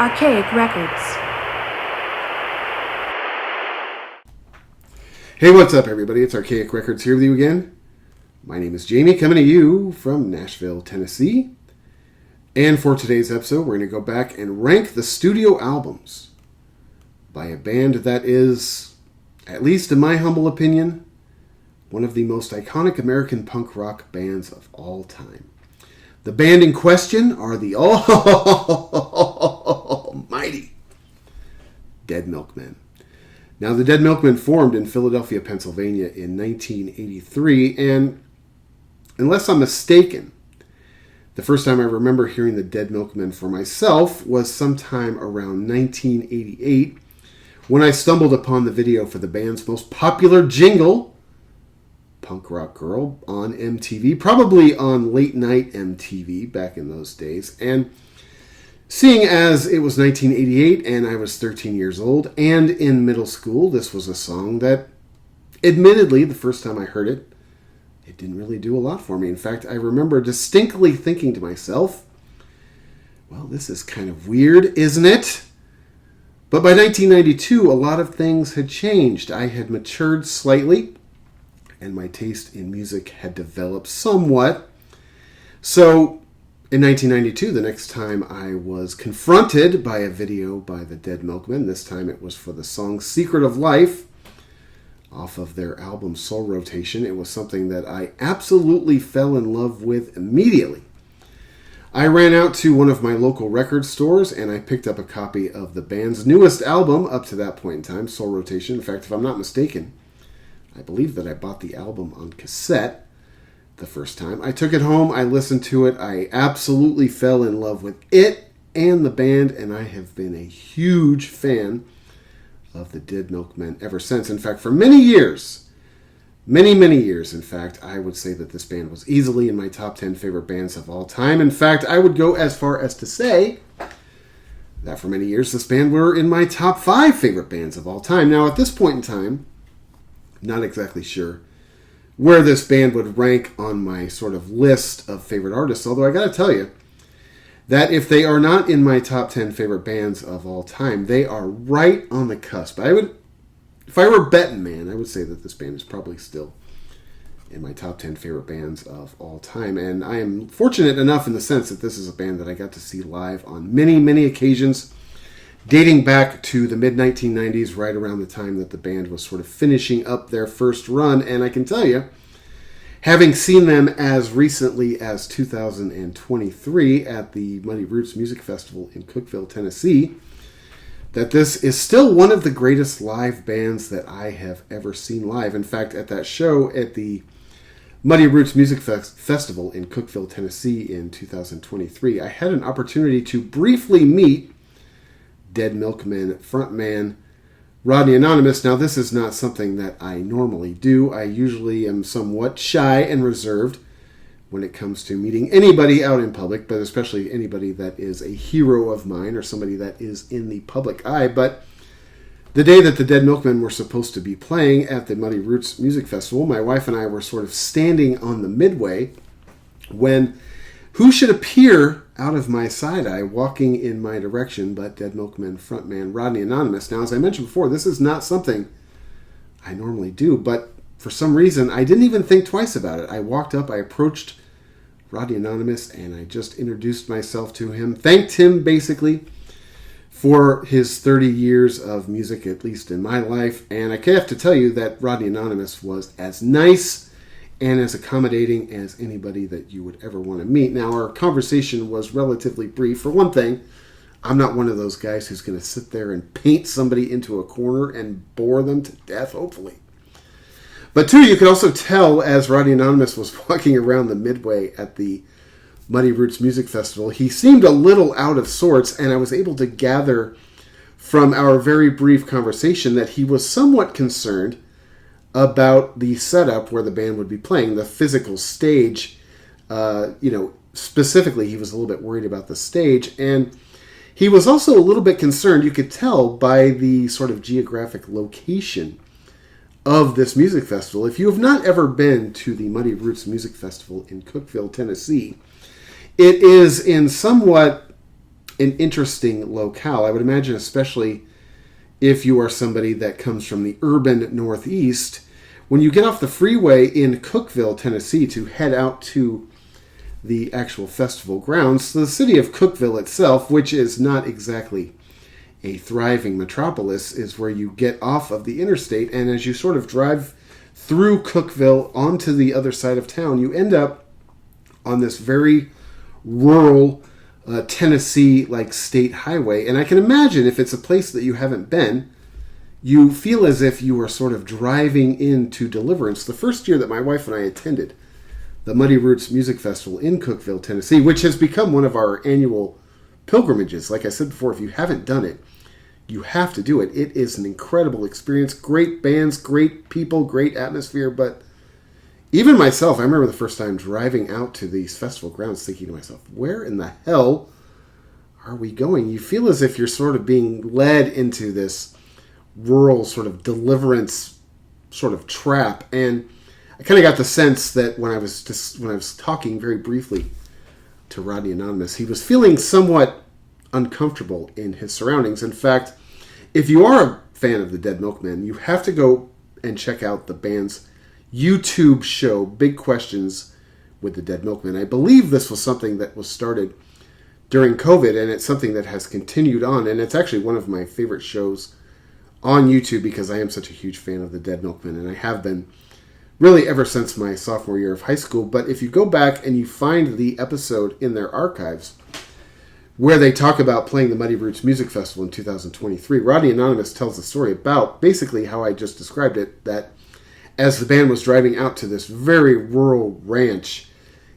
Archaic Records. Hey, what's up, everybody? It's Archaic Records here with you again. My name is Jamie, coming to you from Nashville, Tennessee. And for today's episode, we're going to go back and rank the studio albums by a band that is, at least in my humble opinion, one of the most iconic American punk rock bands of all time. The band in question are the almighty Dead Milkmen. Now, the Dead Milkmen formed in Philadelphia, Pennsylvania in 1983, and unless I'm mistaken, the first time I remember hearing the Dead Milkmen for myself was sometime around 1988 when I stumbled upon the video for the band's most popular jingle, Punk Rock Girl, on MTV, probably on late night MTV back in those days. And seeing as it was 1988 and I was 13 years old and in middle school, this was a song that, admittedly, the first time I heard it, it didn't really do a lot for me. In fact, I remember distinctly thinking to myself, well, this is kind of weird, isn't it? But by 1992, a lot of things had changed. I had matured slightly, and my taste in music had developed somewhat. So, in 1992, the next time I was confronted by a video by the Dead Milkmen, this time it was for the song Secret of Life, off of their album Soul Rotation. It was something that I absolutely fell in love with immediately. I ran out to one of my local record stores and I picked up a copy of the band's newest album up to that point in time, Soul Rotation. In fact, if I'm not mistaken, I believe that I bought the album on cassette the first time. I took it home, I listened to it, I absolutely fell in love with it and the band, and I have been a huge fan of the Dead Milkmen ever since. In fact, for many years, many years, in fact, I would say that this band was easily in my top 10 favorite bands of all time. In fact, I would go as far as to say that for many years, this band were in my top 5 favorite bands of all time. Now, at this point in time, not exactly sure where this band would rank on my sort of list of favorite artists, although I gotta tell you that if they are not in my top 10 favorite bands of all time, they are right on the cusp. If I were a betting man, I would say that this band is probably still in my top 10 favorite bands of all time. And I am fortunate enough in the sense that this is a band that I got to see live on many occasions, dating back to the mid-1990s, right around the time that the band was sort of finishing up their first run. And I can tell you, having seen them as recently as 2023 at the Muddy Roots Music Festival in Cookeville, Tennessee, that this is still one of the greatest live bands that I have ever seen live. In fact, at that show at the Muddy Roots Music Festival in Cookeville, Tennessee in 2023, I had an opportunity to briefly meet Dead Milkmen frontman Rodney Anonymous. Now, this is not something that I normally do. I usually am somewhat shy and reserved when it comes to meeting anybody out in public, but especially anybody that is a hero of mine or somebody that is in the public eye. But the day that the Dead Milkmen were supposed to be playing at the Muddy Roots Music Festival, my wife and I were sort of standing on the midway when who should appear out of my side eye, walking in my direction, but Dead Milkmen frontman Rodney Anonymous. Now, as I mentioned before, this is not something I normally do, but for some reason, I didn't even think twice about it. I walked up, I approached Rodney Anonymous, and I just introduced myself to him, thanked him, basically, for his 30 years of music, at least in my life, and I have to tell you that Rodney Anonymous was as nice and as accommodating as anybody that you would ever want to meet. Now, our conversation was relatively brief. For one thing, I'm not one of those guys who's going to sit there and paint somebody into a corner and bore them to death, hopefully. But two, you could also tell as Rodney Anonymous was walking around the midway at the Muddy Roots Music Festival, he seemed a little out of sorts, and I was able to gather from our very brief conversation that he was somewhat concerned about the setup where the band would be playing, the physical stage. Specifically, he was a little bit worried about the stage, and he was also a little bit concerned, you could tell, by the sort of geographic location of this music festival. If you have not ever been to the Muddy Roots Music Festival in Cookeville, Tennessee, it is in somewhat an interesting locale. I would imagine, especially if you are somebody that comes from the urban Northeast, when you get off the freeway in Cookeville, Tennessee, to head out to the actual festival grounds, the city of Cookeville itself, which is not exactly a thriving metropolis, is where you get off of the interstate, and as you sort of drive through Cookeville onto the other side of town, you end up on this very rural Tennessee like state highway. And I can imagine if it's a place that you haven't been, you feel as if you are sort of driving into Deliverance. The first year that my wife and I attended the Muddy Roots Music Festival in Cookeville, Tennessee, which has become one of our annual pilgrimages. Like I said before, if you haven't done it, you have to do it. It is an incredible experience. Great bands, great people, great atmosphere. But even myself, I remember the first time driving out to these festival grounds thinking to myself, where in the hell are we going? You feel as if you're sort of being led into this rural sort of Deliverance sort of trap. And I kind of got the sense that when I was talking very briefly to Rodney Anonymous, he was feeling somewhat uncomfortable in his surroundings. In fact, if you are a fan of the Dead Milkmen, you have to go and check out the band's YouTube show, Big Questions with the Dead Milkmen. I believe this was something that was started during COVID, and it's something that has continued on, and it's actually one of my favorite shows on YouTube because I am such a huge fan of the Dead Milkmen, and I have been really ever since my sophomore year of high school. But if you go back and you find the episode in their archives where they talk about playing the Muddy Roots Music Festival in 2023, Rodney Anonymous tells the story about basically how I just described it, that as the band was driving out to this very rural ranch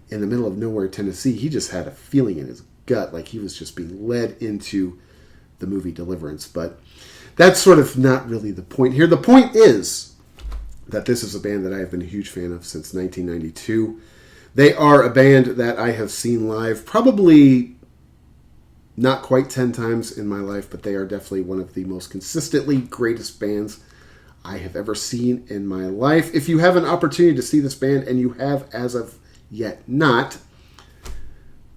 in the middle of nowhere, Tennessee, he just had a feeling in his gut like he was just being led into the movie Deliverance. But that's sort of not really the point here. The point is that this is a band that I have been a huge fan of since 1992. They are a band that I have seen live probably not quite 10 times in my life, but they are definitely one of the most consistently greatest bands I have ever seen in my life. If you have an opportunity to see this band, and you have as of yet not,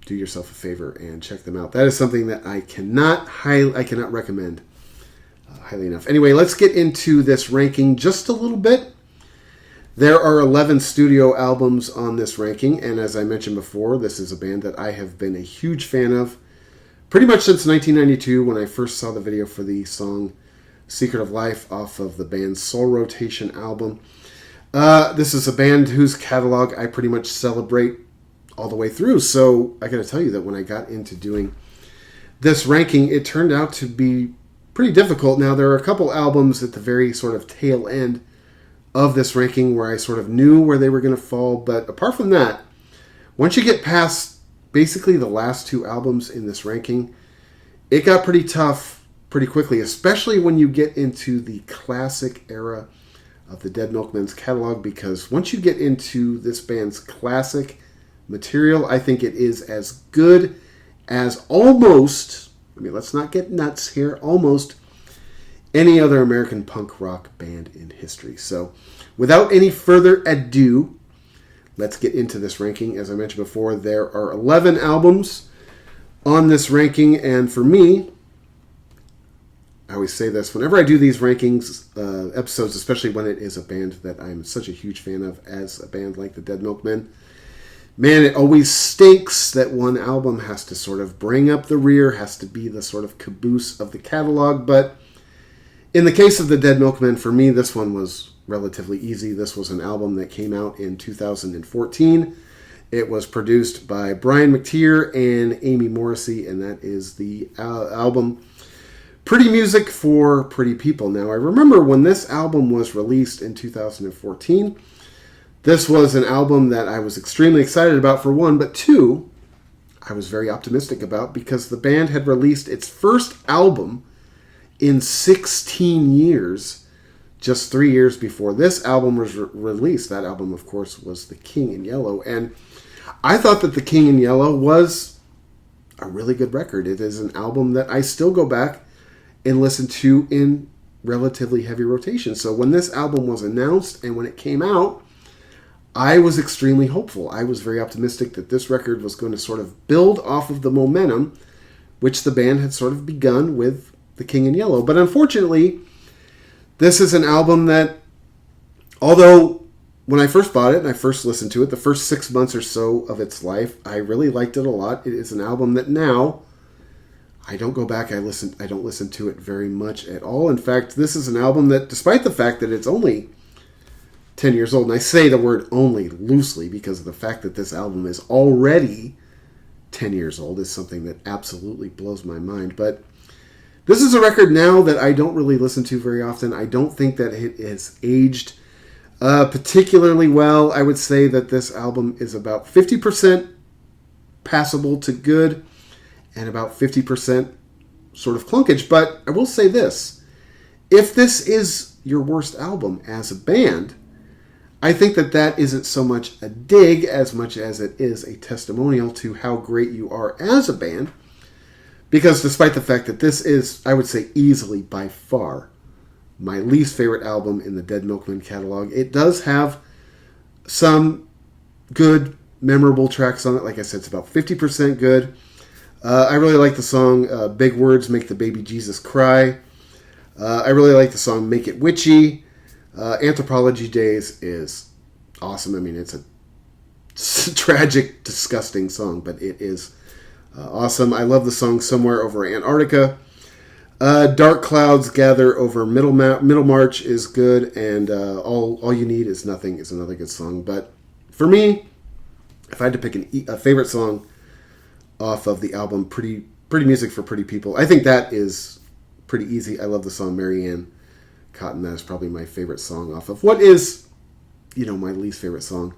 do yourself a favor and check them out. That is something that I cannot recommend highly enough. Anyway, let's get into this ranking just a little bit. There are 11 studio albums on this ranking, and as I mentioned before, this is a band that I have been a huge fan of pretty much since 1992 when I first saw the video for the song Secret of Life off of the band's Soul Rotation album. This is a band whose catalog I pretty much celebrate all the way through, so I gotta tell you that when I got into doing this ranking, it turned out to be pretty difficult. Now, there are a couple albums at the very sort of tail end of this ranking where I sort of knew where they were going to fall, but apart from that, once you get past basically the last two albums in this ranking, it got pretty tough pretty quickly, especially when you get into the classic era of the Dead Milkmen's catalog, because once you get into this band's classic material, I think it is as good as almost, I mean, let's not get nuts here, almost any other American punk rock band in history. So, without any further ado, let's get into this ranking. As I mentioned before, there are 11 albums on this ranking, and for me, I always say this, whenever I do these rankings episodes, especially when it is a band that I'm such a huge fan of as a band like the Dead Milkmen, man, it always stinks that one album has to sort of bring up the rear, has to be the sort of caboose of the catalog. But in the case of the Dead Milkmen, for me, this one was relatively easy. This was an album that came out in 2014. It was produced by Brian McTeer and Amy Morrissey, and that is the album Pretty Music for Pretty People. Now, I remember when this album was released in 2014, this was an album that I was extremely excited about, for one, but two, I was very optimistic about because the band had released its first album in 16 years, just 3 years before this album was released. That album, of course, was The King in Yellow, and I thought that The King in Yellow was a really good record. It is an album that I still go back and listen to in relatively heavy rotation. So when this album was announced and when it came out, I was extremely hopeful. I was very optimistic that this record was going to sort of build off of the momentum which the band had sort of begun with The King in Yellow. But unfortunately, this is an album that, although when I first bought it and I first listened to it, the first 6 months or so of its life, I really liked it a lot. It is an album that now I don't go back. I don't listen to it very much at all. In fact, this is an album that, despite the fact that it's only 10 years old, and I say the word only loosely because of the fact that this album is already 10 years old, is something that absolutely blows my mind. But this is a record now that I don't really listen to very often. I don't think that it has aged particularly well. I would say that this album is about 50% passable to good and about 50% sort of clunkage. But I will say this. If this is your worst album as a band, I think that that isn't so much a dig as much as it is a testimonial to how great you are as a band. Because despite the fact that this is, I would say, easily by far my least favorite album in the Dead Milkmen catalog, it does have some good, memorable tracks on it. Like I said, it's about 50% good. I really like the song Big Words Make the Baby Jesus Cry. I really like the song Make It Witchy. Anthropology Days is awesome. I mean, it's a tragic, disgusting song, but it is awesome. I love the song Somewhere Over Antarctica. Dark Clouds Gather Over Middlemarch is good, and All You Need Is Nothing is another good song. But for me, if I had to pick a favorite song off of the album, Pretty Music for Pretty People, I think that is pretty easy. I love the song Marianne Cotton. That is probably my favorite song off of what is, my least favorite song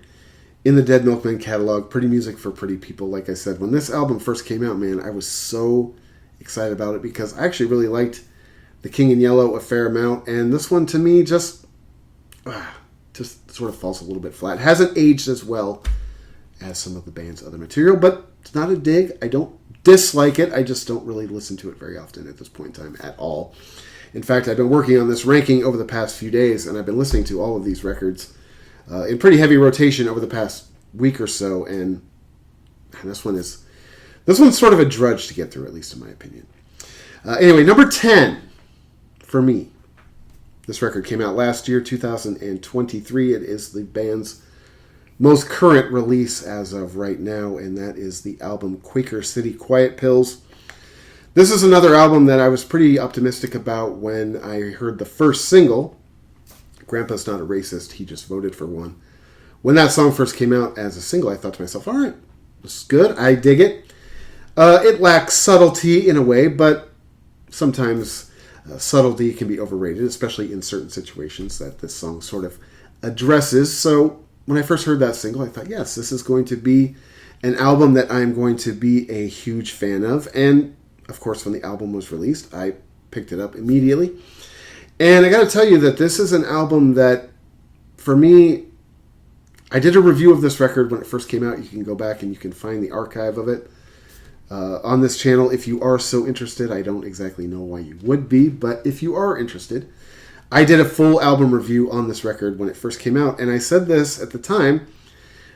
in the Dead Milkmen catalog, Pretty Music for Pretty People. Like I said, when this album first came out, man, I was so excited about it because I actually really liked The King in Yellow a fair amount, and this one to me just sort of falls a little bit flat. It hasn't aged as well as some of the band's other material, but it's not a dig. I don't dislike it. I just don't really listen to it very often at this point in time at all. In fact, I've been working on this ranking over the past few days, and I've been listening to all of these records in pretty heavy rotation over the past week or so, and this one's sort of a drudge to get through, at least in my opinion. Anyway, number 10 for me. This record came out last year, 2023. It is the band's most current release as of right now, and that is the album Quaker City Quiet Pills. This is another album that I was pretty optimistic about when I heard the first single, Grandpa's Not a Racist, He Just Voted for One. When that song first came out as a single, I thought to myself, all right, this is good, I dig it. It lacks subtlety in a way, but sometimes subtlety can be overrated, especially in certain situations that this song sort of addresses. So when I first heard that single, I thought, yes, this is going to be an album that I'm going to be a huge fan of. And of course, when the album was released, I picked it up immediately. And I got to tell you that this is an album that, for me, I did a review of this record when it first came out. You can go back and you can find the archive of it on this channel if you are so interested. I don't exactly know why you would be, but if you are interested, I did a full album review on this record when it first came out. And I said this at the time,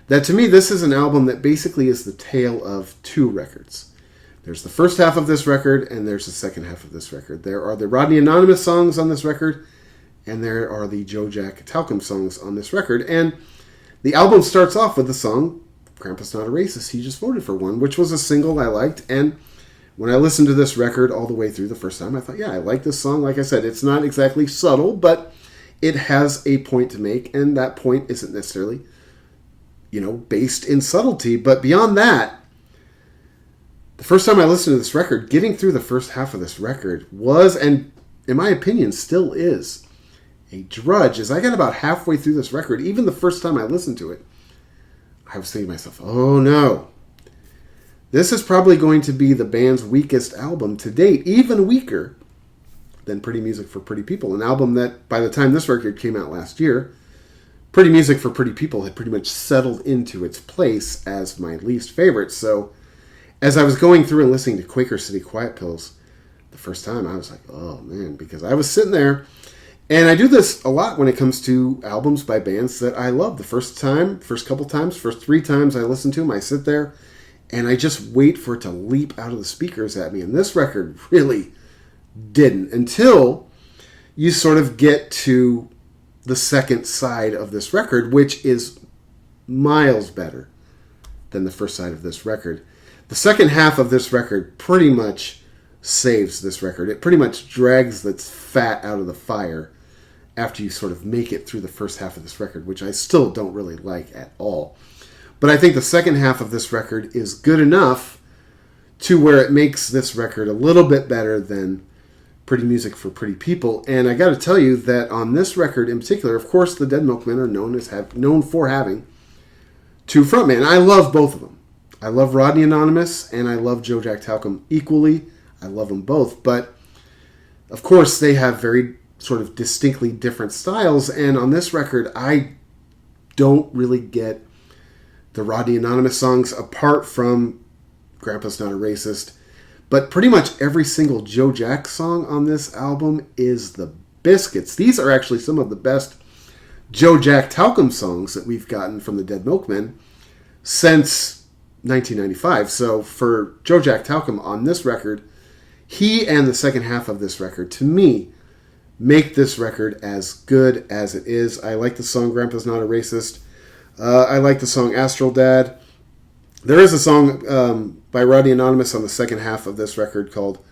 that to me, this is an album that basically is the tale of two records. There's the first half of this record, and there's the second half of this record. There are the Rodney Anonymous songs on this record, and there are the Joe Jack Talcum songs on this record. And the album starts off with the song, Grandpa's Not a Racist, He Just Voted for One, which was a single I liked. And when I listened to this record all the way through the first time, I thought, yeah, I like this song. Like I said, it's not exactly subtle, but it has a point to make, and that point isn't necessarily, based in subtlety. But beyond that, the first time I listened to this record, getting through the first half of this record was, and in my opinion still is, a drudge. As I got about halfway through this record, even the first time I listened to it, I was thinking to myself, oh no, this is probably going to be the band's weakest album to date, even weaker than Pretty Music for Pretty People, an album that by the time this record came out last year, Pretty Music for Pretty People had pretty much settled into its place as my least favorite. So as I was going through and listening to Quaker City Quiet Pills the first time, I was like, oh man, because I was sitting there, and I do this a lot when it comes to albums by bands that I love. The first 3 times I listen to them, I sit there and I just wait for it to leap out of the speakers at me. And this record really didn't, until you sort of get to the second side of this record, which is miles better than the first side of this record. The second half of this record pretty much saves this record. It pretty much drags the fat out of the fire after you sort of make it through the first half of this record, which I still don't really like at all. But I think the second half of this record is good enough to where it makes this record a little bit better than Pretty Music for Pretty People. And I got to tell you that on this record in particular, of course, the Dead Milkmen are known for having two frontmen. I love both of them. I love Rodney Anonymous and I love Joe Jack Talcum equally. I love them both. But, of course, they have very sort of distinctly different styles. And on this record, I don't really get the Rodney Anonymous songs apart from Grandpa's Not a Racist. But pretty much every single Joe Jack song on this album is the biscuits. These are actually some of the best Joe Jack Talcum songs that we've gotten from the Dead Milkmen since 1995. So for Joe Jack Talcum on this record, he and the second half of this record, to me, make this record as good as it is. I like the song Grandpa's Not a Racist. I like the song Astral Dad. There is a song by Rodney Anonymous on the second half of this record called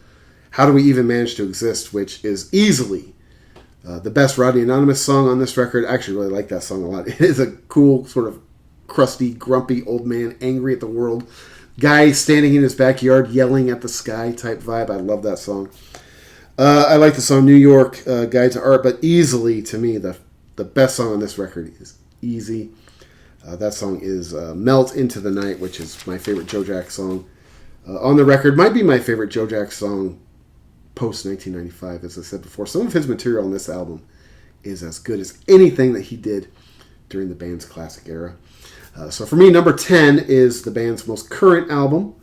How Do We Even Manage to Exist, which is easily the best Rodney Anonymous song on this record. I actually really like that song a lot. It is a cool, sort of crusty, grumpy old man, angry at the world, guy standing in his backyard yelling at the sky type vibe. I love that song. I like the song New York Guide to Art, but easily, to me, the best song on this record is Easy. That song is Melt Into the Night, which is my favorite Joe Jack song on the record. Might be my favorite Joe Jack song post-1995, as I said before. Some of his material on this album is as good as anything that he did during the band's classic era. So for me, number 10 is the band's most current album,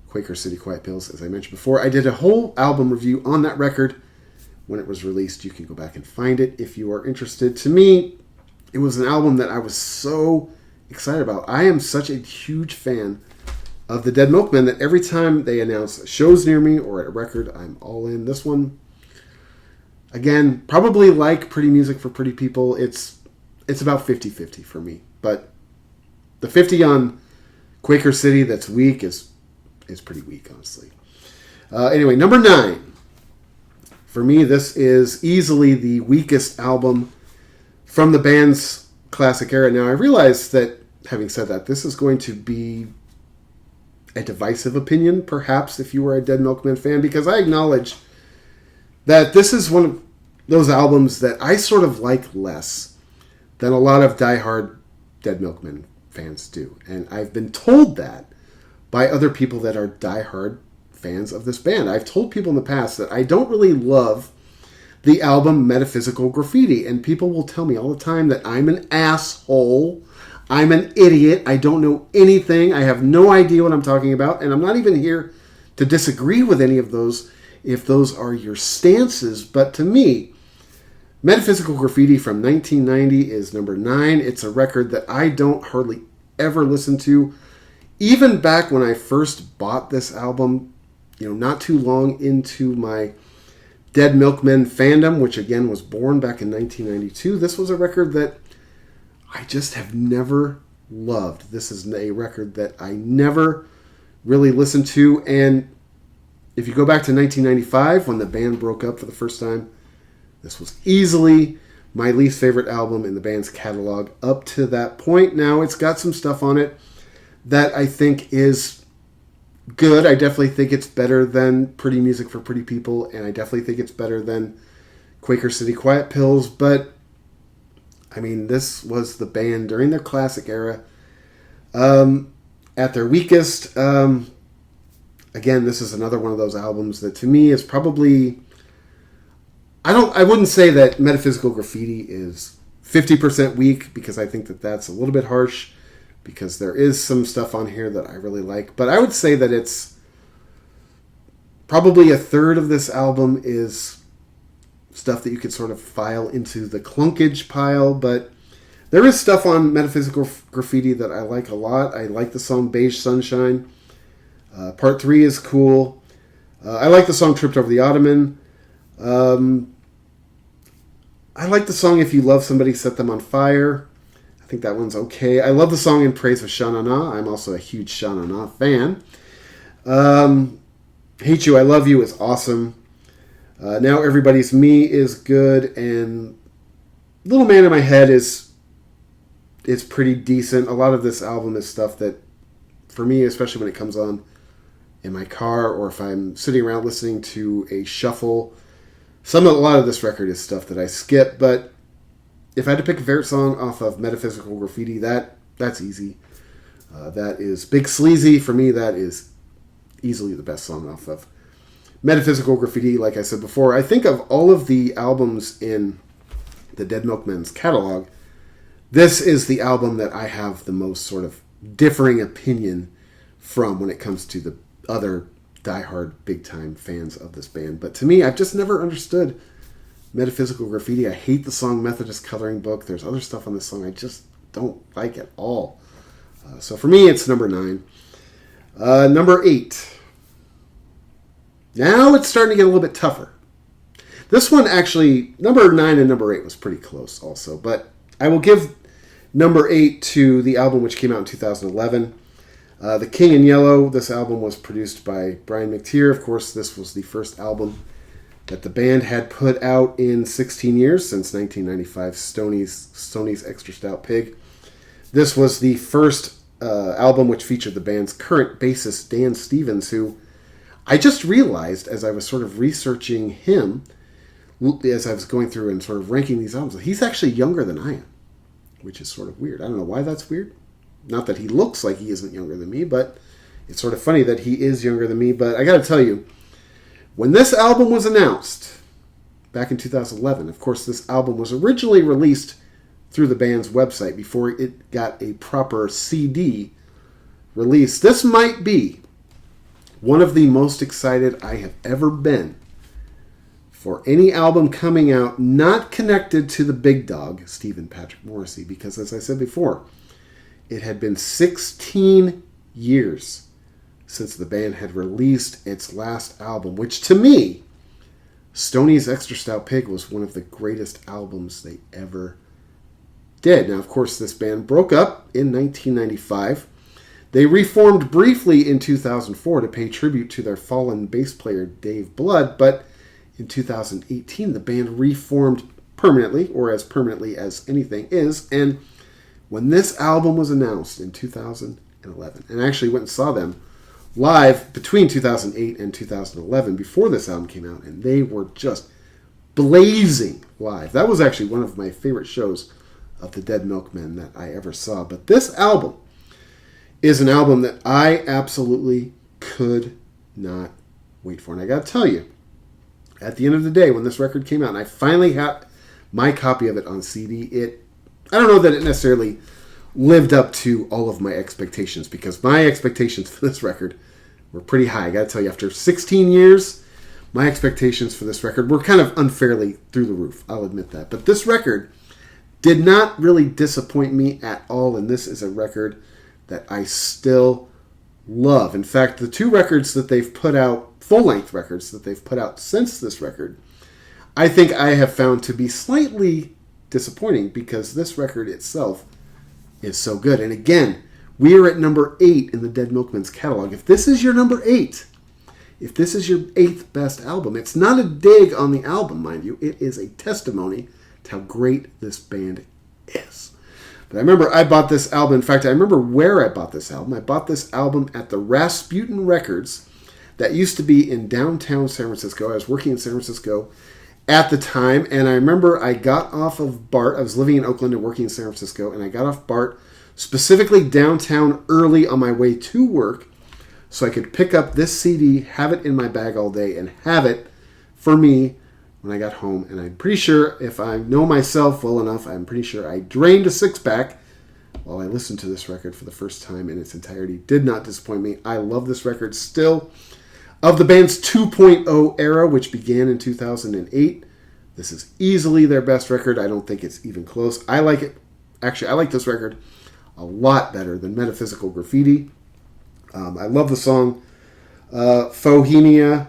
Quaker City Quiet Pills, as I mentioned before. I did a whole album review on that record when it was released. You can go back and find it if you are interested. To me, it was an album that I was so excited about. I am such a huge fan of the Dead Milkmen that every time they announce shows near me or at a record, I'm all in. This one, again, probably like Pretty Music for Pretty People. It's about 50-50 for me. But the 50 on Quaker City that's weak is pretty weak, honestly. Anyway, number 9. For me, this is easily the weakest album from the band's classic era. Now, I realize that, having said that, this is going to be a divisive opinion, perhaps, if you were a Dead Milkmen fan, because I acknowledge that this is one of those albums that I sort of like less than a lot of diehard Dead Milkmen fans do. And I've been told that by other people that are diehard fans of this band. I've told people in the past that I don't really love the album Metaphysical Graffiti, and people will tell me all the time that I'm an asshole, I'm an idiot, I don't know anything, I have no idea what I'm talking about, and I'm not even here to disagree with any of those if those are your stances. But to me, Metaphysical Graffiti from 1990 is number 9. It's a record that I don't hardly ever listen to. Even back when I first bought this album, not too long into my Dead Milkmen fandom, which again was born back in 1992, this was a record that I just have never loved. This is a record that I never really listened to. And if you go back to 1995, when the band broke up for the first time, this was easily my least favorite album in the band's catalog up to that point. Now, it's got some stuff on it that I think is good. I definitely think it's better than Pretty Music for Pretty People, and I definitely think it's better than Quaker City Quiet Pills, but I mean, this was the band during their classic era. At their weakest, again, this is another one of those albums that to me is probably, I wouldn't say that Metaphysical Graffiti is 50% weak, because I think that that's a little bit harsh, because there is some stuff on here that I really like. But I would say that it's probably a third of this album is stuff that you could sort of file into the clunkage pile. But there is stuff on Metaphysical Graffiti that I like a lot. I like the song Beige Sunshine. Part 3 is cool. I like the song Tripped Over the Ottoman. I like the song If You Love Somebody, Set Them on Fire. I think that one's okay. I love the song In Praise of Sha Na Na. I'm also a huge Sha Na Na fan. Hate You, I Love You is awesome. Now Everybody's Me is good. And Little Man in My Head is pretty decent. A lot of this album is stuff that, for me, especially when it comes on in my car or if I'm sitting around listening to a shuffle, a lot of this record is stuff that I skip. But if I had to pick a favorite song off of Metaphysical Graffiti, that's easy. That is Big Sleazy. For me, that is easily the best song off of Metaphysical Graffiti. Like I said before, I think of all of the albums in the Dead Milkmen's catalog, this is the album that I have the most sort of differing opinion from when it comes to the other diehard big-time fans of this band. But to me, I've just never understood Metaphysical Graffiti. I hate the song Methodist Coloring Book. There's other stuff on this song I just don't like at all. So for me, it's number 9. Number 8. Now it's starting to get a little bit tougher. This one actually, number 9 and number 8 was pretty close also. But I will give number 8 to the album which came out in 2011. The King in Yellow. This album was produced by Brian McTeer. Of course, this was the first album that the band had put out in 16 years, since 1995, Stoney's Extra Stout Pig. This was the first album which featured the band's current bassist, Dan Stevens, who I just realized as I was sort of researching him, as I was going through and sort of ranking these albums, he's actually younger than I am, which is sort of weird. I don't know why that's weird. Not that he looks like he isn't younger than me, but it's sort of funny that he is younger than me. But I got to tell you, when this album was announced back in 2011, of course, this album was originally released through the band's website before it got a proper CD release. This might be one of the most excited I have ever been for any album coming out not connected to the big dog, Stephen Patrick Morrissey, because as I said before, it had been 16 years since the band had released its last album, which to me, Stoney's Extra Stout Pig was one of the greatest albums they ever did. Now, of course, this band broke up in 1995. They reformed briefly in 2004 to pay tribute to their fallen bass player, Dave Blood, but in 2018, the band reformed permanently, or as permanently as anything is, and when this album was announced in 2011, and I actually went and saw them live between 2008 and 2011 before this album came out, and they were just blazing live. That was actually one of my favorite shows of the Dead Milkmen that I ever saw. But this album is an album that I absolutely could not wait for. And I got to tell you, at the end of the day, when this record came out, and I finally had my copy of it on CD, I don't know that it necessarily lived up to all of my expectations, because my expectations for this record were pretty high. I got to tell you, after 16 years, my expectations for this record were kind of unfairly through the roof. I'll admit that. But this record did not really disappoint me at all, and this is a record that I still love. In fact, the 2 records that they've put out, full-length records that they've put out since this record, I think I have found to be slightly disappointing, because this record itself is so good. And again, we are at number 8 in the Dead Milkmen's catalog. If this is your number 8, if this is your 8th best album, it's not a dig on the album, mind you. It is a testimony to how great this band is. But I remember I bought this album. In fact, I remember where I bought this album. I bought this album at the Rasputin Records that used to be in downtown San Francisco. I was working in San Francisco at the time, and I remember I got off of BART. I was living in Oakland and working in San Francisco, and I got off BART specifically downtown early on my way to work so I could pick up this CD, have it in my bag all day, and have it for me when I got home. And I'm pretty sure, if I know myself well enough, I'm pretty sure I drained a 6-pack while I listened to this record for the first time in its entirety. Did not disappoint me. I love this record still. Of the band's 2.0 era, which began in 2008, this is easily their best record. I don't think it's even close. I like it. Actually, I like this record a lot better than Metaphysical Graffiti. I love the song Fohemia,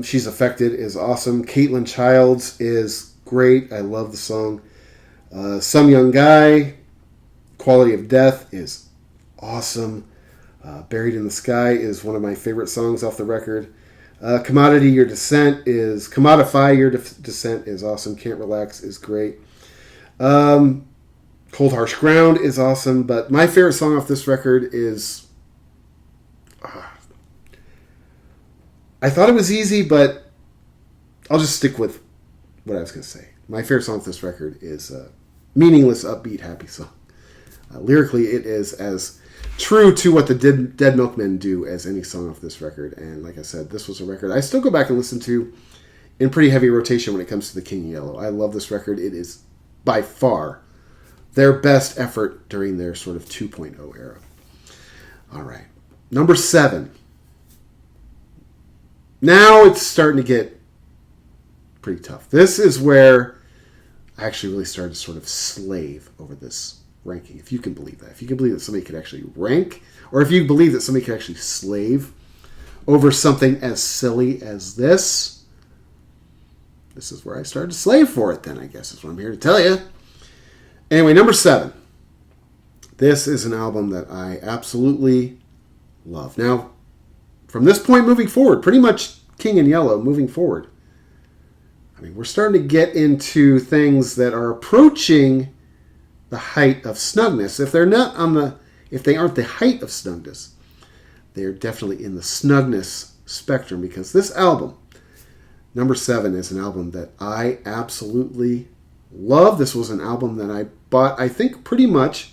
She's Affected is awesome. Caitlin Childs is great. I love the song. Some Young Guy, Quality of Death is awesome. Buried in the Sky is one of my favorite songs off the record. Commodify Your Descent is awesome. Can't Relax is great. Cold Harsh Ground is awesome, but my favorite song off this record is... I thought it was easy, but I'll just stick with what I was going to say. My favorite song off this record is Meaningless, Upbeat, Happy Song. Lyrically, it is as true to what the Dead Milkmen do as any song off this record. And like I said, this was a record I still go back and listen to in pretty heavy rotation when it comes to the King in Yellow. I love this record. It is by far their best effort during their sort of 2.0 era. All right. Number 7. Now it's starting to get pretty tough. This is where I actually really started to sort of slave over this ranking, if you can believe that. If you can believe that somebody could actually rank, or if you believe that somebody could actually slave over something as silly as this is where I started to slave for it then, I guess is what I'm here to tell you. Anyway, number 7. This is an album that I absolutely love. Now, from this point moving forward, pretty much King in Yellow moving forward, I mean, we're starting to get into things that are approaching the height of snugness. If they aren't the height of snugness, they are definitely in the snugness spectrum, because this album, number 7, is an album that I absolutely love. This was an album that I bought, I think, pretty much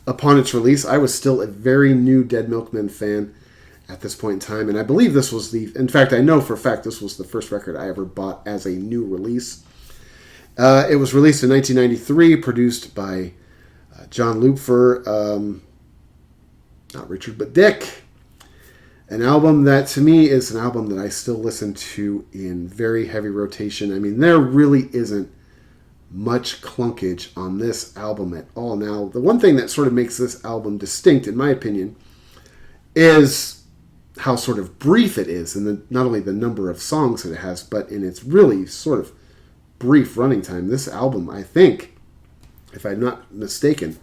upon its release. I was still a very new Dead Milkmen fan at this point in time, and I believe this was in fact, I know for a fact this was the first record I ever bought as a new release. It was released in 1993, produced by John Lupfer, not Richard, but Dick. An album that, to me, is an album that I still listen to in very heavy rotation. I mean, there really isn't much clunkage on this album at all. Now, the one thing that sort of makes this album distinct, in my opinion, is how sort of brief it is, and not only the number of songs that it has, but in its really sort of brief running time. This album, I think, if I'm not mistaken,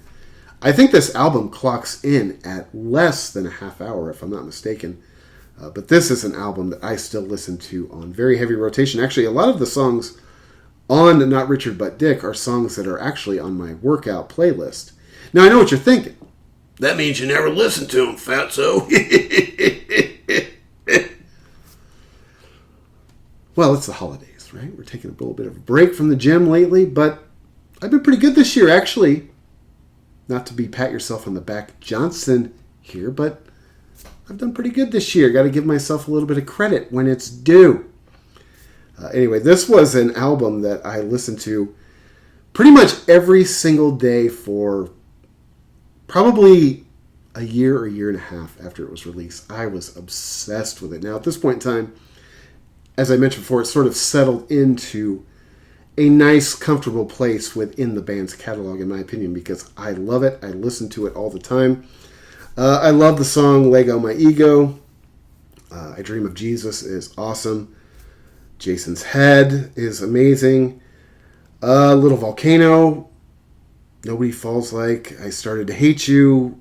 I think this album clocks in at less than a half hour, if I'm not mistaken. But this is an album that I still listen to on very heavy rotation. Actually, a lot of the songs on Not Richard But Dick are songs that are actually on my workout playlist. Now, I know what you're thinking. That means you never listen to them, fatso. Well, it's the holidays, right? We're taking a little bit of a break from the gym lately, but I've been pretty good this year, actually. Not to be pat yourself on the back Johnson here, but I've done pretty good this year. Got to give myself a little bit of credit when it's due. Anyway, this was an album that I listened to pretty much every single day for probably a year or year and a half after it was released. I was obsessed with it. Now, at this point in time, as I mentioned before, it's sort of settled into a nice, comfortable place within the band's catalog, in my opinion, because I love it. I listen to it all the time. I love the song Lego My Ego. I Dream of Jesus is awesome. Jason's Head is amazing. Little Volcano. Nobody Falls Like. I Started to Hate You.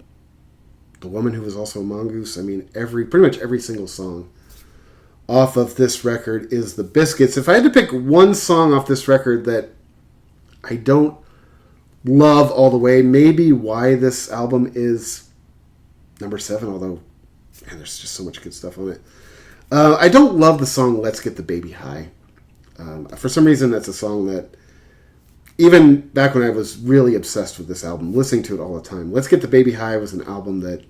The Woman Who Was Also a Mongoose. I mean, pretty much every single song off of this record is the Biscuits. If I had to pick one song off this record that I don't love all the way, maybe why this album is number 7, although, man, there's just so much good stuff on it. I don't love the song Let's Get the Baby High. For some reason, that's a song that, even back when I was really obsessed with this album, listening to it all the time, Let's Get the Baby High was an album that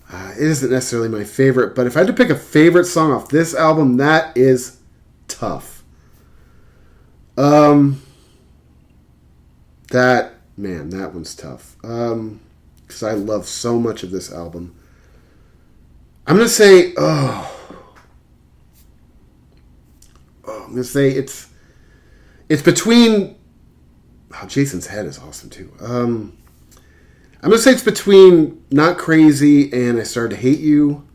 it isn't necessarily my favorite, but if I had to pick a favorite song off this album, that is tough. That one's tough. Because I love so much of this album. I'm going to say, I'm going to say it's between, Jason's Head is awesome too. I'm going to say it's between Not Crazy and I Started to Hate You.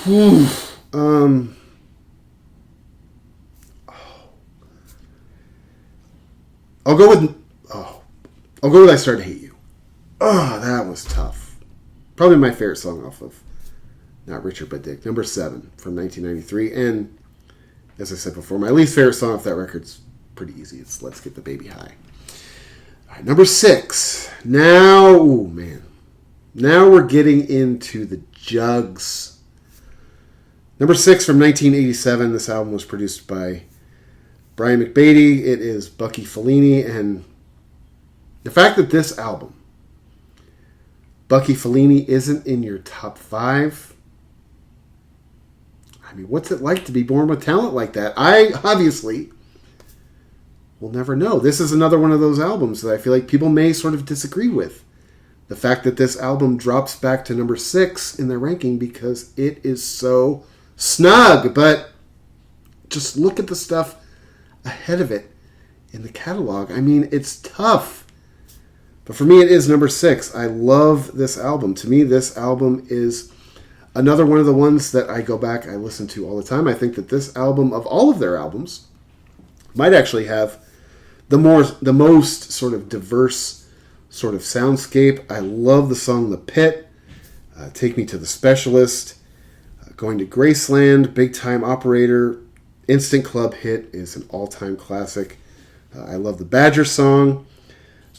Whew. Um, I'll go with. Oh, I'll go with "I Started to Hate You." Oh, that was tough. Probably my favorite song off of Not Richard but Dick. Number 7 from 1993, and as I said before, my least favorite song off that record's pretty easy. It's "Let's Get the Baby High." All right, number 6. Now, oh man, now we're getting into the jugs. Number 6 from 1987. This album was produced by Brian McBeatty. It is Bucky Fellini, and the fact that this album, Bucky Fellini, isn't in your top 5. I mean, what's it like to be born with talent like that? I obviously will never know. This is another one of those albums that I feel like people may sort of disagree with. The fact that this album drops back to number 6 in their ranking because it is so snug. But just look at the stuff ahead of it in the catalog. I mean, it's tough. But for me, it is number 6. I love this album. To me, this album is another one of the ones that I go back, I listen to all the time. I think that this album, of all of their albums, might actually have the most sort of diverse sort of soundscape. I love the song "The Pit," "Take Me to the Specialist," "Going to Graceland," "Big Time Operator," "Instant Club Hit" is an all-time classic. I love the Badger song.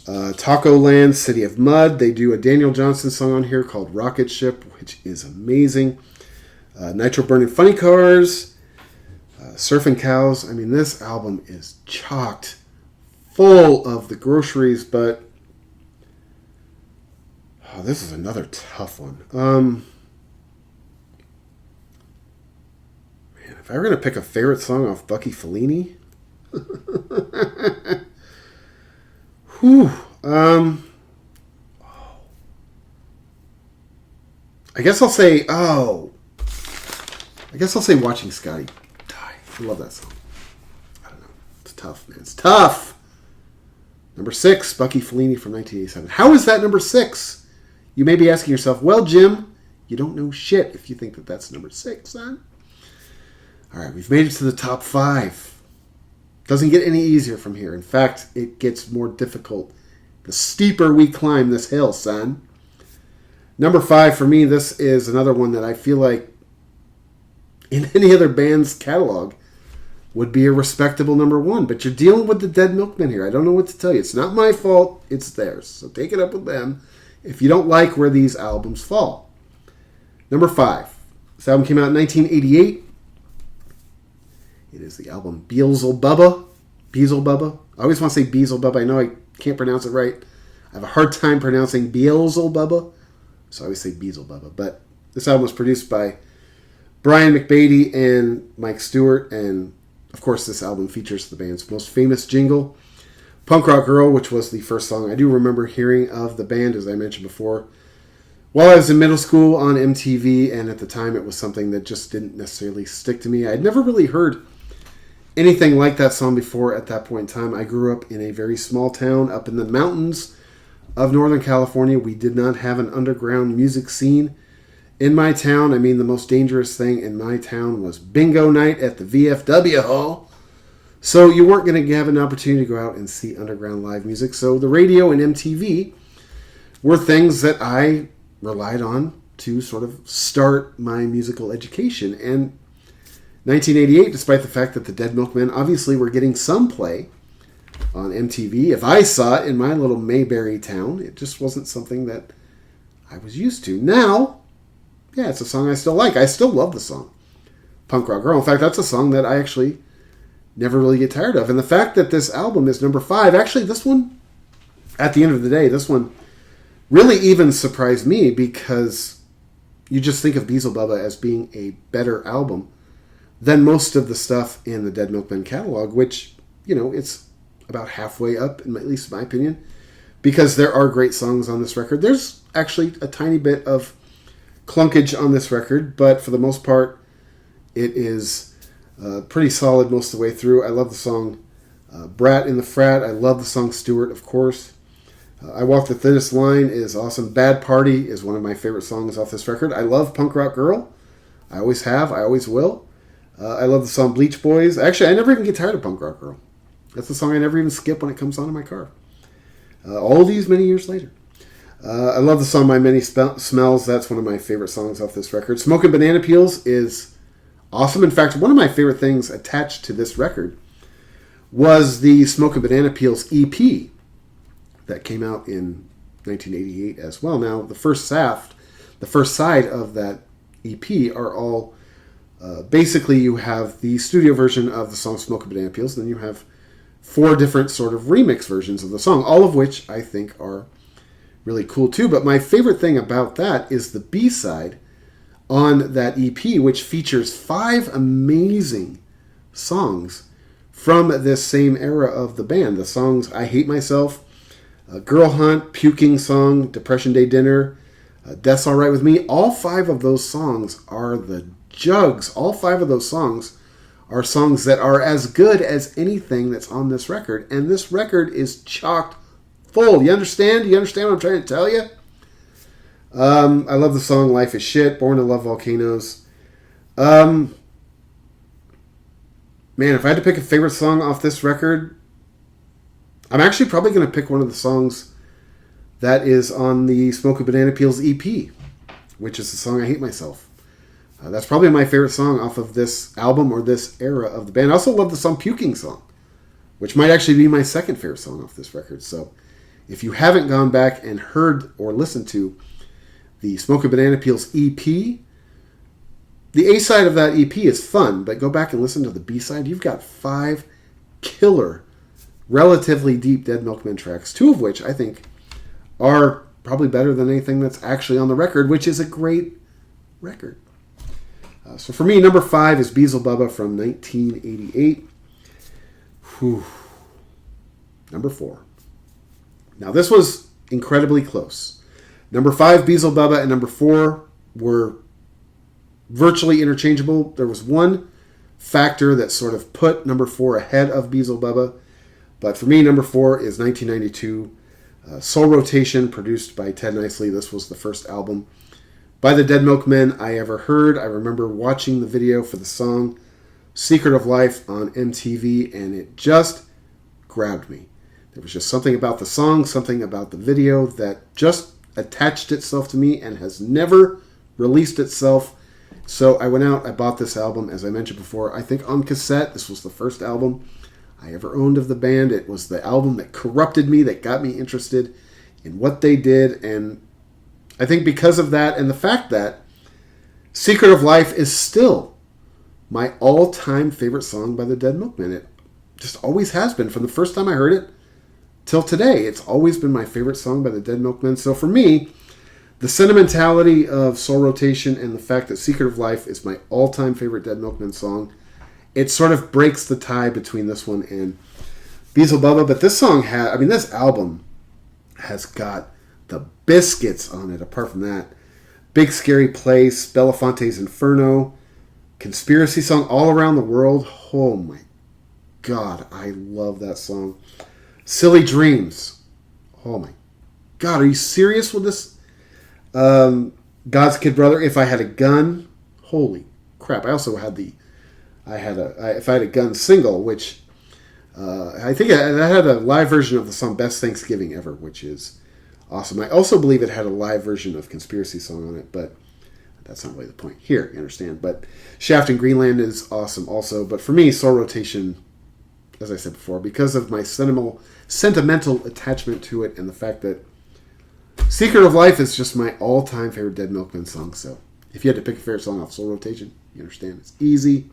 Taco Land, "City of Mud." They do a Daniel Johnston song on here called "Rocket Ship," which is amazing. Nitro Burning Funny Cars, Surfing Cows. I mean, this album is chocked full of the groceries, but this is another tough one. Man, if I were going to pick a favorite song off Bucky Fellini, whew. I guess I'll say "Watching Scotty Die." I love that song. I don't know. It's tough, man. It's tough. Number 6, Bucky Fellini from 1987. How is that number 6? You may be asking yourself, well, Jim, you don't know shit if you think that that's number 6, son. All right, we've made it to the top 5. Doesn't get any easier from here. In fact, it gets more difficult the steeper we climb this hill, son. Number 5 for me, this is another one that I feel like in any other band's catalog would be a respectable number 1. But you're dealing with the Dead Milkmen here. I don't know what to tell you. It's not my fault. It's theirs. So take it up with them if you don't like where these albums fall. Number 5. This album came out in 1988. It is the album Beelzebubba. Beelzebubba. I always want to say Beelzebubba. I know I can't pronounce it right. I have a hard time pronouncing Beelzebubba, so I always say Beelzebubba. But this album was produced by Brian McBeatty and Mike Stewart, and of course this album features the band's most famous jingle, "Punk Rock Girl," which was the first song I do remember hearing of the band, as I mentioned before, while I was in middle school on MTV, and at the time it was something that just didn't necessarily stick to me. I'd never really heard anything like that song before at that point in time. I grew up in a very small town up in the mountains of Northern California. We did not have an underground music scene in my town. I mean, the most dangerous thing in my town was bingo night at the VFW hall. So you weren't going to have an opportunity to go out and see underground live music. So the radio and MTV were things that I relied on to sort of start my musical education. And 1988, despite the fact that the Dead Milkmen obviously were getting some play on MTV, if I saw it in my little Mayberry town, it just wasn't something that I was used to. Now, yeah, it's a song I still like. I still love the song "Punk Rock Girl." In fact, that's a song that I actually never really get tired of. And the fact that this album is number 5, actually this one, at the end of the day, this one really even surprised me, because you just think of Beelzebubba as being a better album than most of the stuff in the Dead Milkmen catalog, which, you know, it's about halfway up, at least in my opinion, because there are great songs on this record. There's actually a tiny bit of clunkage on this record, but for the most part, it is pretty solid most of the way through. I love the song "Brat in the Frat." I love the song "Stewart," of course. "I Walk the Thinnest Line" is awesome. "Bad Party" is one of my favorite songs off this record. I love "Punk Rock Girl." I always have. I always will. I love the song Bleach Boys. Actually, I never even get tired of Punk Rock Girl. That's the song I never even skip when it comes on in my car. All these many years later. I love the song My Many Smells. That's one of my favorite songs off this record. Smoking Banana Peels is awesome. In fact, one of my favorite things attached to this record was the Smoking Banana Peels EP that came out in 1988 as well. Now, the first side of that EP are all basically you have the studio version of the song Smoking Banana Peels, then you have 4 different sort of remix versions of the song, all of which I think are really cool too. But my favorite thing about that is the B-side on that EP, which features 5 amazing songs from this same era of the band. The songs I Hate Myself, Girl Hunt, Puking Song, Depression Day Dinner, Death's Alright With Me. All 5 of those songs are the jugs. All 5 of those songs are songs that are as good as anything that's on this record. And this record is chocked full. You understand? You understand what I'm trying to tell you? I love the song Life is Shit, Born to Love Volcanoes. Man, if I had to pick a favorite song off this record, I'm actually probably going to pick one of the songs that is on the Smoking Banana Peels EP, which is the song I Hate Myself. That's probably my favorite song off of this album or this era of the band. I also love the song Puking Song, which might actually be my second favorite song off this record. So if you haven't gone back and heard or listened to the Smoking Banana Peels EP, the A-side of that EP is fun, but go back and listen to the B-side. You've got 5 killer, relatively deep Dead Milkmen tracks, 2 of which I think are probably better than anything that's actually on the record, which is a great record. So for me, number 5 is Beelzebubba from 1988. Whew. Number 4. Now this was incredibly close. Number 5, Beelzebubba, and number 4 were virtually interchangeable. There was one factor that sort of put number 4 ahead of Beelzebubba. But for me, number 4 is 1992, Soul Rotation, produced by Ted Nicely. This was the first album by the Dead Milkmen I ever heard. I remember watching the video for the song Secret of Life on MTV, and it just grabbed me. There was just something about the song, something about the video that just attached itself to me and has never released itself. So I went out, I bought this album, as I mentioned before, I think on cassette. This was the first album I ever owned of the band. It was the album that corrupted me, that got me interested in what they did, and I think because of that and the fact that Secret of Life is still my all-time favorite song by the Dead Milkmen. It just always has been. From the first time I heard it till today, it's always been my favorite song by the Dead Milkmen. So for me, the sentimentality of Soul Rotation and the fact that Secret of Life is my all-time favorite Dead Milkmen song, it sort of breaks the tie between this one and Beelzebubba. But this song this album has got the biscuits on it. Apart from that, Big Scary Place, Belafonte's Inferno, Conspiracy Song, All Around the World. Oh my God, I love that song. Silly Dreams. Oh my God, are you serious with this? God's Kid Brother, If I Had a Gun. Holy crap! I also had If I Had a Gun single, which I think I had a live version of the song Best Thanksgiving Ever, which is awesome. I also believe it had a live version of Conspiracy Song on it, but that's not really the point here, you understand. But Shaft and Greenland is awesome also. But for me, Soul Rotation, as I said before, because of my sentimental attachment to it and the fact that Secret of Life is just my all-time favorite Dead Milkmen song. So if you had to pick a favorite song off Soul Rotation, you understand, it's easy.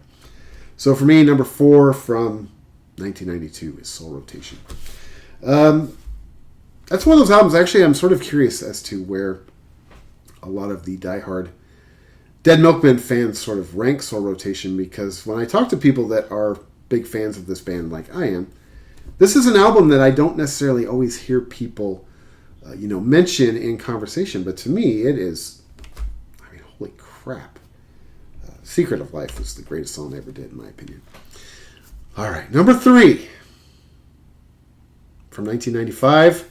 So for me, number 4 from 1992 is Soul Rotation. That's one of those albums, actually, I'm sort of curious as to where a lot of the diehard Dead Milkmen fans sort of rank Soul Rotation, because when I talk to people that are big fans of this band like I am, this is an album that I don't necessarily always hear people mention in conversation, but to me it is, holy crap. Secret of Life was the greatest song they ever did, in my opinion. All right, number 3 from 1995.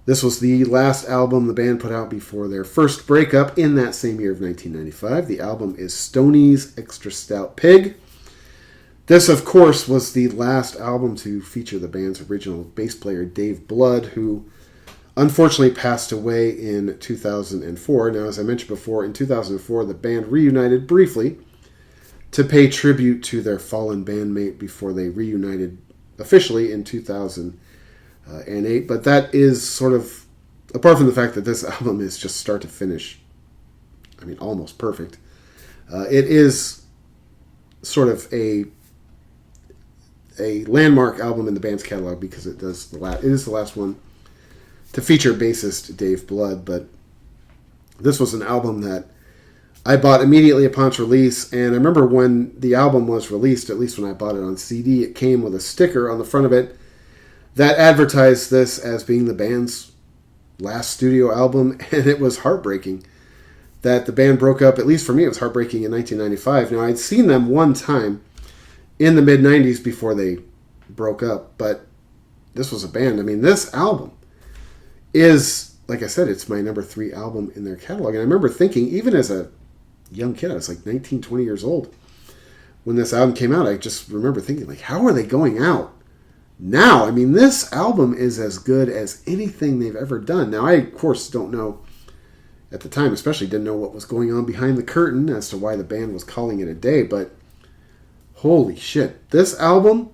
This was the last album the band put out before their first breakup in that same year of 1995. The album is Stoney's Extra Stout Pig. This, of course, was the last album to feature the band's original bass player, Dave Blood, who unfortunately passed away in 2004. Now, as I mentioned before, in 2004, the band reunited briefly to pay tribute to their fallen bandmate before they reunited officially in 2008. But that is sort of, apart from the fact that this album is just start to finish, I mean, almost perfect. It is sort of a landmark album in the band's catalog because it is the last one to feature bassist Dave Blood. But this was an album that I bought immediately upon its release, and I remember when the album was released, at least when I bought it on CD, it came with a sticker on the front of it that advertised this as being the band's last studio album, and it was heartbreaking that the band broke up. At least for me, it was heartbreaking in 1995. Now, I'd seen them one time in the mid-90s before they broke up, but this was a band. I mean, this album is, like I said, it's my number 3 album in their catalog, and I remember thinking, even as a young kid, I was like 19, 20 years old when this album came out. I just remember thinking, like, how are they going out now? I mean, this album is as good as anything they've ever done. Now, I, of course, don't know, at the time especially, didn't know what was going on behind the curtain as to why the band was calling it a day, but holy shit. This album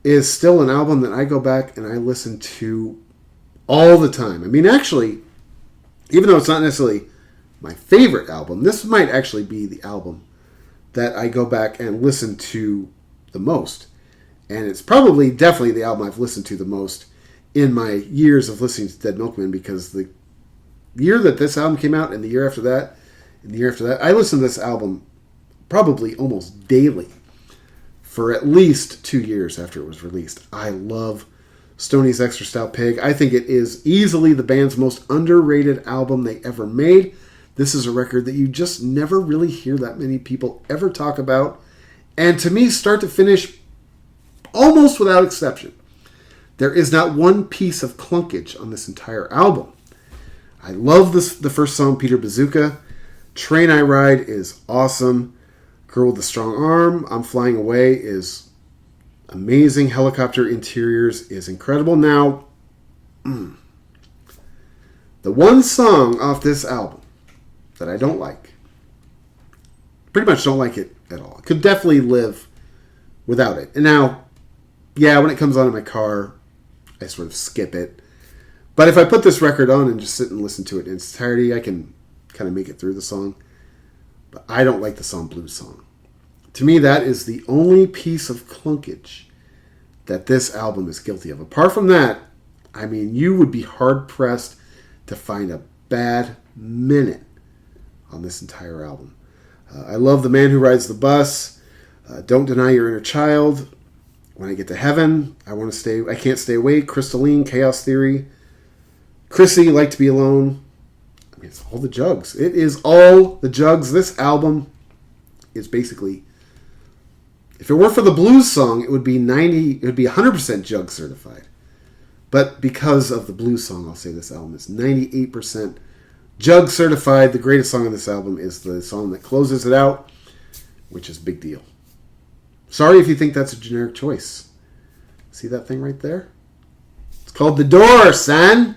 is still an album that I go back and I listen to all the time. I mean, actually, even though it's not necessarily my favorite album, this might actually be the album that I go back and listen to the most. And it's probably definitely the album I've listened to the most in my years of listening to Dead Milkmen, because the year that this album came out and the year after that, and the year after that, I listened to this album probably almost daily for at least 2 years after it was released. I love Stoney's Extra Stout Pig. I think it is easily the band's most underrated album they ever made. This is a record that you just never really hear that many people ever talk about. And to me, start to finish, almost without exception, there is not one piece of clunkage on this entire album. I love the first song, Peter Bazooka. Train I Ride is awesome. Girl with the Strong Arm, I'm Flying Away is amazing. Helicopter Interiors is incredible. Now, the one song off this album that I don't like, pretty much don't like it at all. I could definitely live without it. And now, yeah, when it comes on in my car, I sort of skip it. But if I put this record on and just sit and listen to it in its entirety, I can kind of make it through the song. But I don't like the song Blues Song. To me, that is the only piece of clunkage that this album is guilty of. Apart from that, I mean, you would be hard-pressed to find a bad minute on this entire album. I love The Man Who Rides the Bus, Don't Deny Your Inner Child, When I Get to Heaven, I Can't Stay Awake, Crystalline, Chaos Theory, Chrissy, Like to Be Alone. I mean, it's all the jugs. It is all the jugs. This album is basically, if it weren't for the blues song, it would be 100% jug certified. But because of the blues song, I'll say this album is 98% jug certified. The greatest song on this album is the song that closes it out, which is Big Deal. Sorry if you think that's a generic choice. See that thing right there? It's called The Door, son!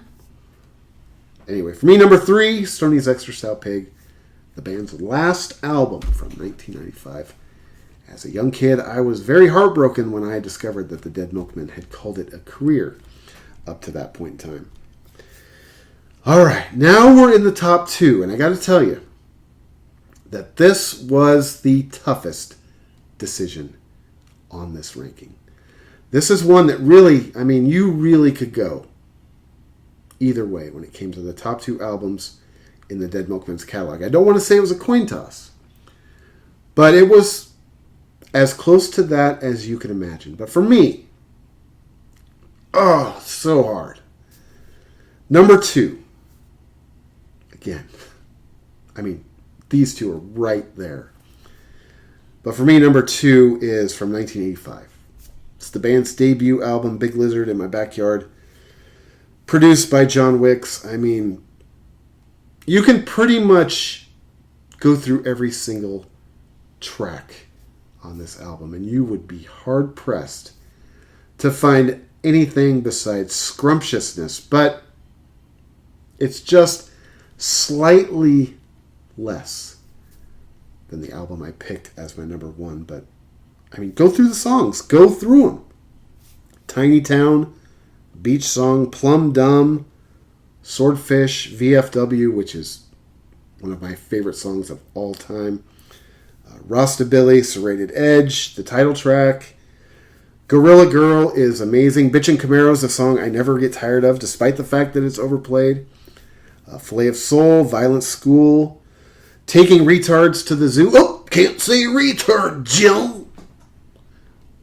Anyway, for me, number 3, Stoney's Extra Stout Pig, the band's last album from 1995. As a young kid, I was very heartbroken when I discovered that the Dead Milkmen had called it a career up to that point in time. All right, now we're in the top 2, and I got to tell you that this was the toughest decision on this ranking. This is one that really, I mean, you really could go either way when it came to the top 2 albums in the Dead Milkmen's catalog. I don't want to say it was a coin toss, but it was as close to that as you could imagine. But for me, oh, so hard. Number 2. Again, I mean, these two are right there. But for me, number 2 is from 1985. It's the band's debut album, Big Lizard in My Backyard. produced by John Wicks. I mean, you can pretty much go through every single track on this album, and you would be hard-pressed to find anything besides scrumptiousness, but it's just slightly less than the album I picked as my number one. But I mean, go through the songs, go through them. Tiny Town, Beach Song, Plum Dumb, Swordfish, VFW, which is one of my favorite songs of all time, Rostabilly, Serrated Edge, the title track. Gorilla Girl is amazing. Bitchin' Camaro's a song I never get tired of, despite the fact that it's overplayed. Filet of Soul, Violent School, Taking Retards to the Zoo. Oh, can't say retard, Jill.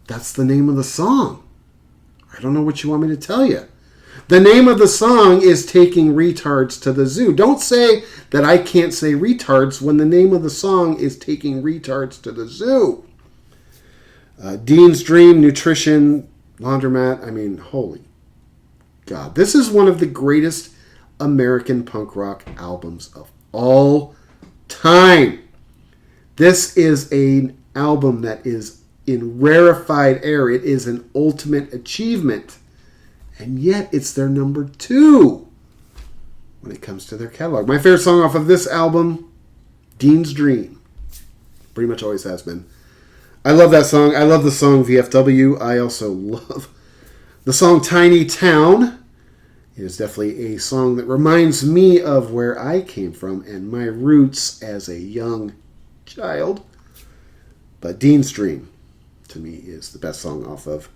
That's the name of the song. I don't know what you want me to tell you. The name of the song is Taking Retards to the Zoo. Don't say that I can't say retards when the name of the song is Taking Retards to the Zoo. Dean's Dream, Nutrition, Laundromat. I mean, holy God. This is one of the greatest American punk rock albums of all time. This is an album that is in rarefied air. It is an ultimate achievement. And yet it's their number 2 when it comes to their catalog. My favorite song off of this album, Dean's Dream. Pretty much always has been. I love that song. I love the song VFW. I also love the song Tiny Town. It is definitely a song that reminds me of where I came from and my roots as a young child. But Dean's Dream, to me, is the best song off of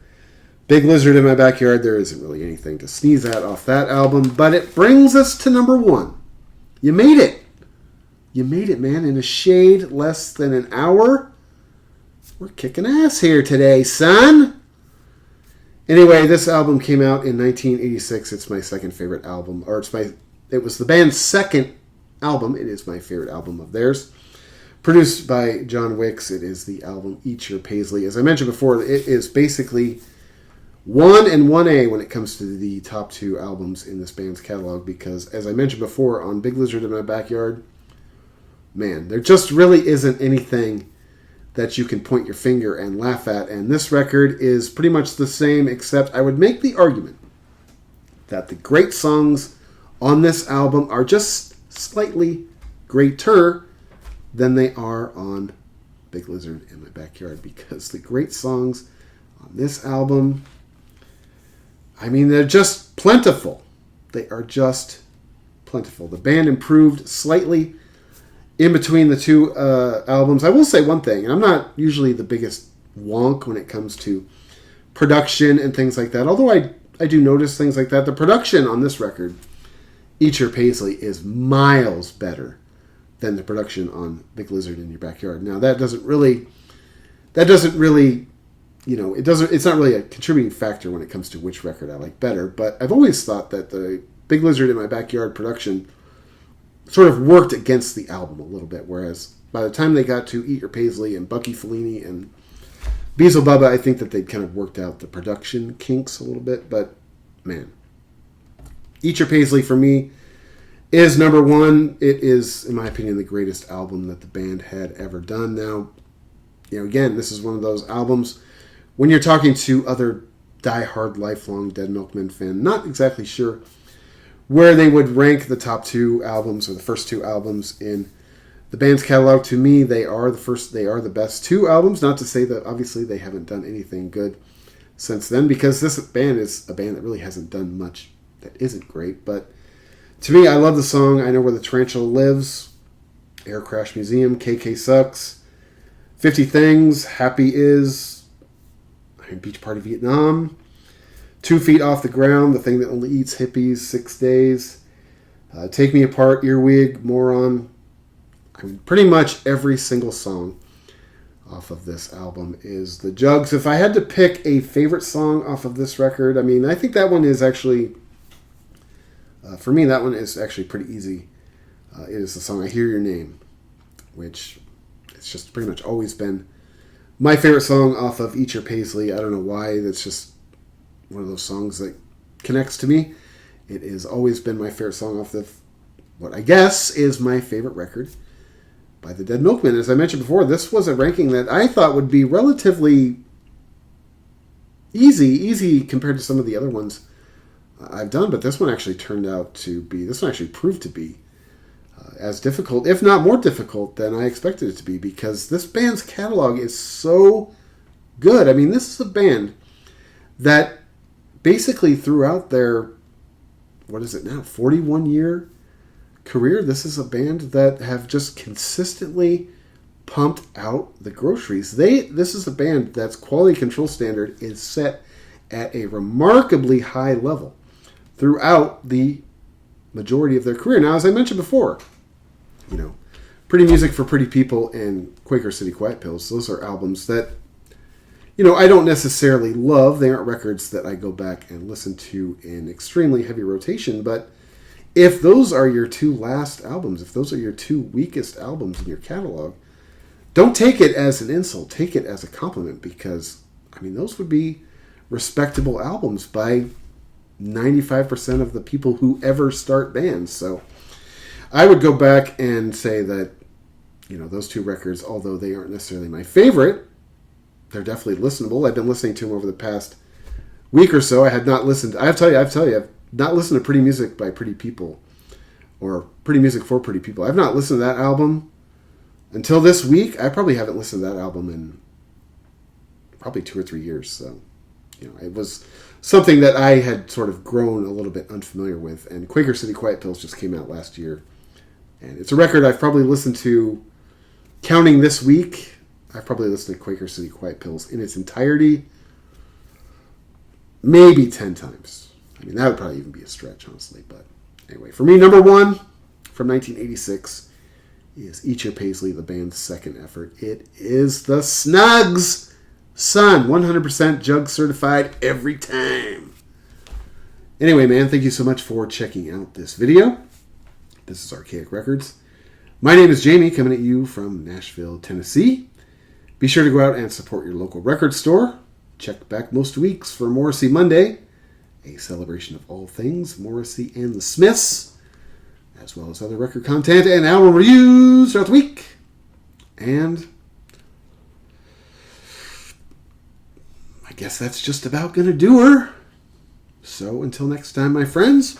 Big Lizard in My Backyard. There isn't really anything to sneeze at off that album, but it brings us to number 1. You made it. You made it, man. In a shade less than an hour. We're kicking ass here today, son. Anyway, this album came out in 1986. It's my second favorite album, or it was the band's second album. It is my favorite album of theirs. Produced by John Wicks. It is the album Eat Your Paisley. As I mentioned before, it is basically 1 and 1A when it comes to the top 2 albums in this band's catalog, because, as I mentioned before, on Big Lizard in My Backyard, man, there just really isn't anything that you can point your finger and laugh at, and this record is pretty much the same, except I would make the argument that the great songs on this album are just slightly greater than they are on Big Lizard in My Backyard, because the great songs on this album, I mean, they're just plentiful. They are just plentiful. The band improved slightly in between the 2 albums. I will say one thing, and I'm not usually the biggest wonk when it comes to production and things like that, although I do notice things like that. The production on this record, Eat Your Paisley, is miles better than the production on Big Lizard in Your Backyard. Now, that doesn't really, you know, it's not really a contributing factor when it comes to which record I like better, but I've always thought that the Big Lizard in My Backyard production sort of worked against the album a little bit, whereas by the time they got to Eat Your Paisley and Bucky Fellini and Beezle Bubba, I think that they'd kind of worked out the production kinks a little bit, but man, Eat Your Paisley for me is number 1. It is, in my opinion, the greatest album that the band had ever done. Now, you know, again, this is one of those albums, when you're talking to other diehard, lifelong Dead Milkmen fan, not exactly sure where they would rank the top 2 albums or the first 2 albums in the band's catalog. To me, they are the best 2 albums. Not to say that obviously they haven't done anything good since then, because this band is a band that really hasn't done much that isn't great. But to me, I love the song I Know Where the Tarantula Lives, Air Crash Museum, KK Sucks, 50 Things, Happy Is, Beach Party Vietnam, 2 Feet Off the Ground, The Thing That Only Eats Hippies, 6 Days, Take Me Apart, Earwig, Moron. I mean, pretty much every single song off of this album is the Jugs. If I had to pick a favorite song off of this record, I mean, I think that one is actually, for me, that one is actually pretty easy. It is the song I Hear Your Name, which it's just pretty much always been my favorite song off of Eat Your Paisley. I don't know why. That's just one of those songs that connects to me. It has always been my favorite song off what I guess is my favorite record by the Dead Milkmen. As I mentioned before, this was a ranking that I thought would be relatively easy compared to some of the other ones I've done, but this one actually proved to be as difficult, if not more difficult, than I expected it to be, because this band's catalog is so good. I mean, this is a band that basically throughout their, 41-year career, this is a band that have just consistently pumped out the groceries. This is a band that's quality control standard is set at a remarkably high level throughout the majority of their career. Now, as I mentioned before, Pretty Music for Pretty People and Quaker City Quiet Pills, those are albums that, I don't necessarily love. They aren't records that I go back and listen to in extremely heavy rotation, but if those are your two last albums, if those are your two weakest albums in your catalog, don't take it as an insult. Take it as a compliment, because, those would be respectable albums by 95% of the people who ever start bands. So I would go back and say that, those two records, although they aren't necessarily my favorite, they're definitely listenable. I've been listening to them over the past week or so. I have not listened. I've not listened to Pretty Music by Pretty People or Pretty Music for Pretty People. I've not listened to that album until this week. I probably haven't listened to that album in probably 2 or 3 years. So, it was something that I had sort of grown a little bit unfamiliar with. And Quaker City Quiet Pills just came out last year. And it's a record I've probably listened to, counting this week, I've probably listened to Quaker City Quiet Pills in its entirety maybe 10 times. That would probably even be a stretch, honestly. But anyway, for me, number one from 1986 is Eat Your Paisley, the band's second effort. It is the Snugs Son, 100% Jug certified every time. Anyway, man, thank you so much for checking out this video. This is Archaic Records. My name is Jamie, coming at you from Nashville, Tennessee. Be sure to go out and support your local record store. Check back most weeks for Morrissey Monday, a celebration of all things Morrissey and the Smiths, as well as other record content and album reviews throughout the week. And I guess that's just about going to do her. So until next time, my friends,